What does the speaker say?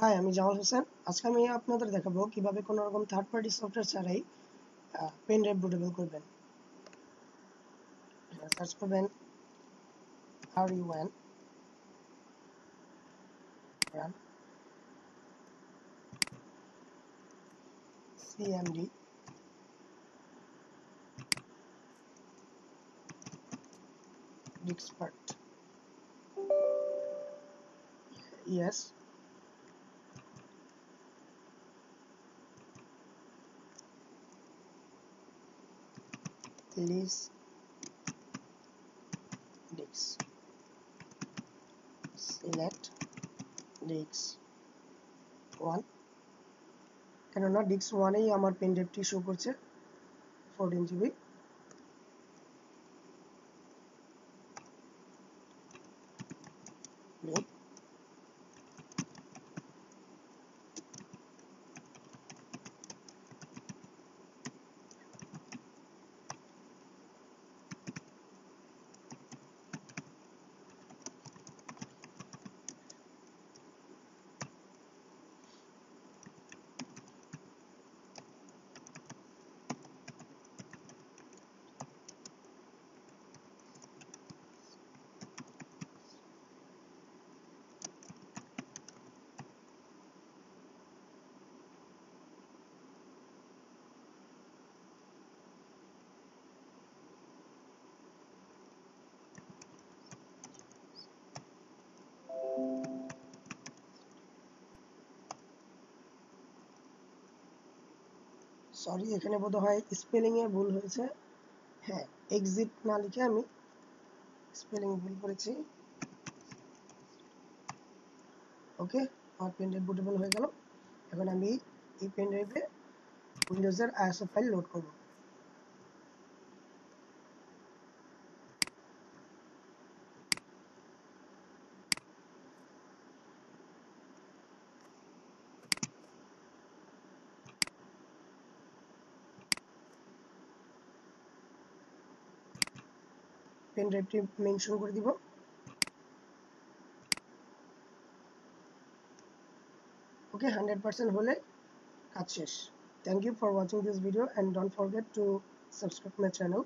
High, আমি জামাল হোসেন। আজকে আমি আপনাদের দেখাবো কিভাবে কোনো রকম থার্ড পার্টি সফটওয়্যার ছাড়াই পেন ড্রাইভ বুটেবল করবেন। সার্চ করবেন RUN run cmd Dixpert yes list Dix select Dix 1 কেননা Dix 1 আমার পেন ড্রাইভটি শো করছে 14 GB। সরি, এখানে বোধহয় স্পেলিং এ ভুল হয়েছে। হ্যাঁ, এক্সিট না লিখে আমি স্পেলিং ভুল করেছি। ওকে, আমার পেন ড্রাইভ বুটেবল হয়ে গেল। এখন আমি এই পেন ড্রাইভে উইন্ডোজের ISO ফাইল লোড করব। পেন ড্রাইভটি মেনশন করে দিব। ওকে, 100% হলে কাজ শেষ। Thank you for watching this video and don't forget to subscribe my channel.